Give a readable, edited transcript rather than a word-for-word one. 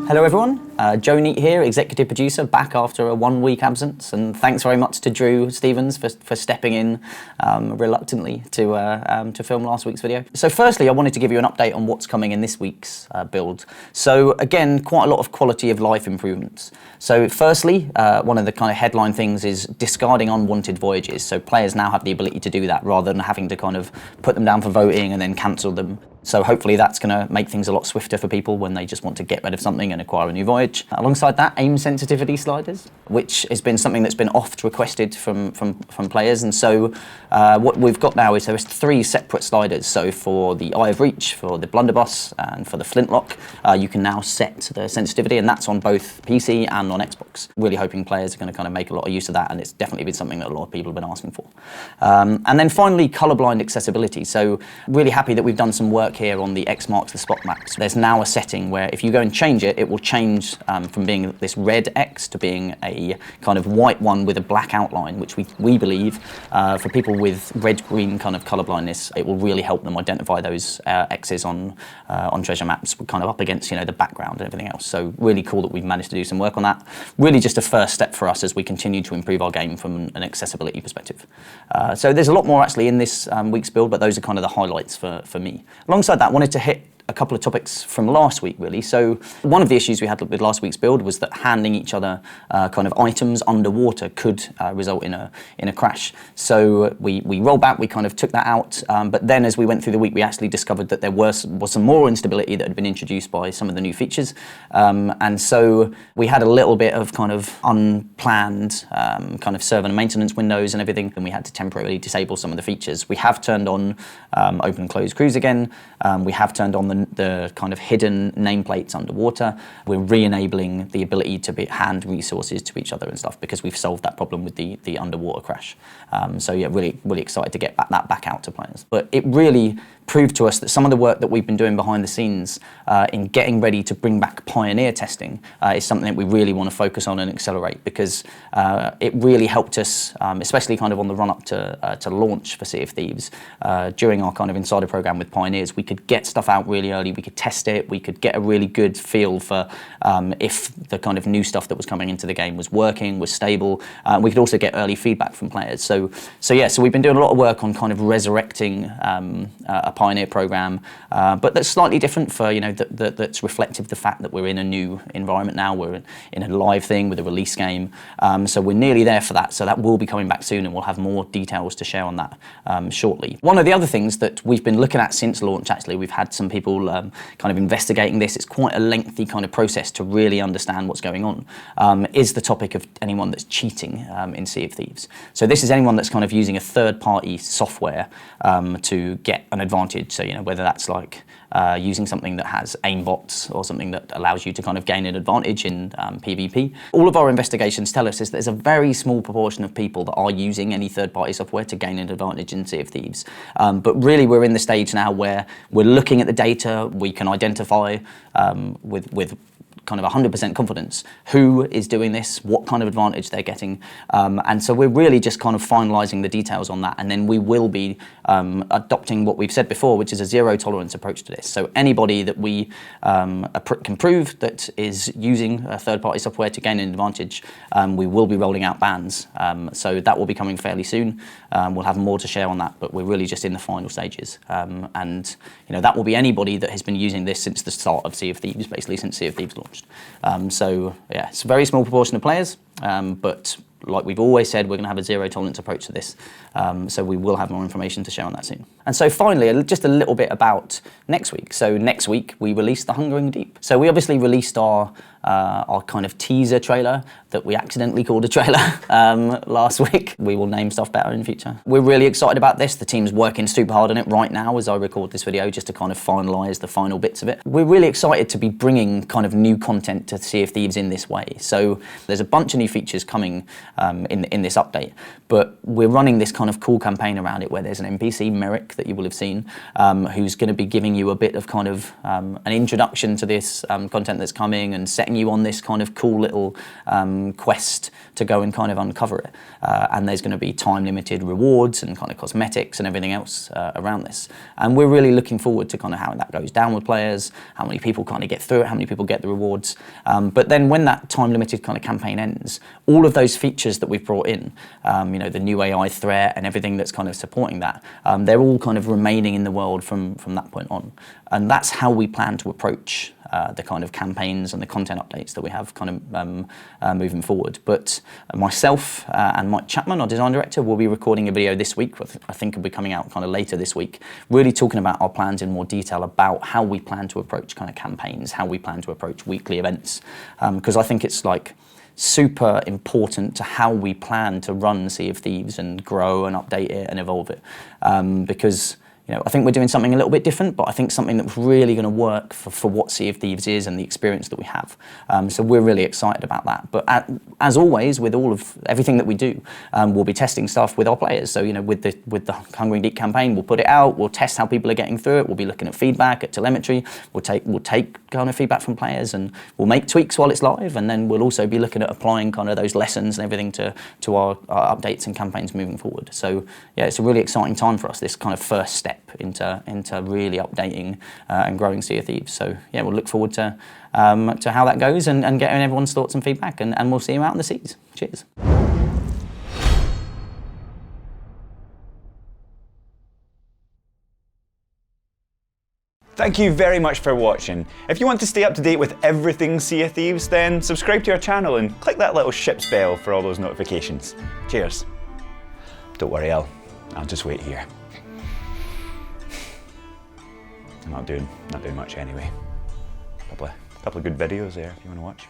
Hello everyone, Joe Neat here, executive producer, back after a 1-week absence, and thanks very much to Drew Stevens for stepping in reluctantly to film last week's video. So firstly, I wanted to give you an update on what's coming in this week's build. So again, quite a lot of quality of life improvements. So firstly, one of the kind of headline things is discarding unwanted voyages. So players now have the ability to do that rather than having to kind of put them down for voting and then cancel them. So hopefully that's going to make things a lot swifter for people when they just want to get rid of something and acquire a new voyage. Alongside that, aim sensitivity sliders, which has been something that's been oft requested from players. And so what we've got now is there's 3 separate sliders. So for the Eye of Reach, for the Blunderbuss, and for the Flintlock, you can now set the sensitivity, and that's on both PC and on Xbox. Really hoping players are going to kind of make a lot of use of that, and it's definitely been something that a lot of people have been asking for. And then finally, colorblind accessibility. So really happy that we've done some work here on the X marks the spot maps. There's now a setting where if you go and change it, it will change from being this red X to being a kind of white one with a black outline, which we believe for people with red-green kind of color blindness, it will really help them identify those X's on treasure maps kind of up against, you know, the background and everything else. So really cool that we've managed to do some work on that. Really just a first step for us as we continue to improve our game from an accessibility perspective. So there's a lot more actually in this week's build, but those are kind of the highlights for me. Alongside that, I wanted to hit a couple of topics from last week, really. So one of the issues we had with last week's build was that handing each other kind of items underwater could result in a crash. So we rolled back, we kind of took that out, but then as we went through the week, we actually discovered that there was some more instability that had been introduced by some of the new features. And so we had a little bit of kind of unplanned kind of server and maintenance windows and everything, and we had to temporarily disable some of the features. We have turned on open and close cruise again. We have turned on the kind of hidden nameplates underwater. We're re-enabling the ability to hand resources to each other and stuff because we've solved that problem with the underwater crash. So yeah, really excited to get that back out to players. But it really proved to us that some of the work that we've been doing behind the scenes in getting ready to bring back Pioneer testing is something that we really want to focus on and accelerate, because it really helped us, especially kind of on the run-up to launch for Sea of Thieves. During our kind of insider program with Pioneers, we could get stuff out really early, we could test it, we could get a really good feel for if the kind of new stuff that was coming into the game was working, was stable. We could also get early feedback from players. So we've been doing a lot of work on kind of resurrecting a Pioneer program, but that's slightly different for, you know, that's reflective of the fact that we're in a new environment now. We're in a live thing with a release game, so we're nearly there for that. So that will be coming back soon, and we'll have more details to share on that shortly. One of the other things that we've been looking at since launch, actually, we've had some people kind of investigating this. It's quite a lengthy kind of process to really understand what's going on, is the topic of anyone that's cheating in Sea of Thieves. So this is anyone that's kind of using a third-party software to get an advantage. So, you know, whether that's like using something that has aimbots or something that allows you to kind of gain an advantage in PvP. All of our investigations tell us is there's a very small proportion of people that are using any third-party software to gain an advantage in Sea of Thieves. But really we're in the stage now where we're looking at the data, we can identify with kind of 100% confidence who is doing this, what kind of advantage they're getting, and so we're really just kind of finalising the details on that, and then we will be adopting what we've said before, which is a zero tolerance approach to this. So anybody that we can prove that is using third-party software to gain an advantage, we will be rolling out bans. So that will be coming fairly soon. We'll have more to share on that, but we're really just in the final stages. And you know, that will be anybody that has been using this since the start of Sea of Thieves, basically since Sea of Thieves launched. So yeah, it's a very small proportion of players, but like we've always said, we're going to have a zero tolerance approach to this. So we will have more information to share on that soon. And so finally, just a little bit about next week. So next week we released The Hungering Deep. So we obviously released our kind of teaser trailer that we accidentally called a trailer last week. We will name stuff better in the future. We're really excited about this. The team's working super hard on it right now as I record this video, just to kind of finalise the final bits of it. We're really excited to be bringing kind of new content to Sea of Thieves in this way. So there's a bunch of new features coming in this update. But we're running this kind of cool campaign around it where there's an NPC, Merrick, that you will have seen, who's going to be giving you a bit of kind of an introduction to this content that's coming and setting you on this kind of cool little quest to go and kind of uncover it. And there's going to be time-limited rewards and kind of cosmetics and everything else around this. And we're really looking forward to kind of how that goes down with players, how many people kind of get through it, how many people get the rewards. But then when that time-limited kind of campaign ends, all of those features that we've brought in, you know, the new AI threat and everything that's kind of supporting that, they're all kind of remaining in the world from that point on. And that's how we plan to approach the kind of campaigns and the content updates that we have kind of moving forward. But myself and Mike Chapman, our design director, will be recording a video this week, I think will be coming out kind of later this week, really talking about our plans in more detail about how we plan to approach kind of campaigns, how we plan to approach weekly events, because I think it's like super important to how we plan to run Sea of Thieves and grow and update it and evolve it, because you know, I think we're doing something a little bit different, but I think something that's really going to work for what Sea of Thieves is and the experience that we have. So we're really excited about that. But as always, with everything that we do, we'll be testing stuff with our players. So you know, with the Hungry Deep campaign, we'll put it out. We'll test how people are getting through it. We'll be looking at feedback, at telemetry. We'll take kind of feedback from players, and we'll make tweaks while it's live. And then we'll also be looking at applying kind of those lessons and everything to our updates and campaigns moving forward. So yeah, it's a really exciting time for us. This kind of first step into really updating and growing Sea of Thieves. So yeah, we'll look forward to how that goes and getting everyone's thoughts and feedback, and we'll see you out in the seas. Cheers. Thank you very much for watching. If you want to stay up to date with everything Sea of Thieves, then subscribe to our channel and click that little ship's bell for all those notifications. Cheers. Don't worry, I'll just wait here. I'm not doing much anyway. Couple of good videos there if you want to watch.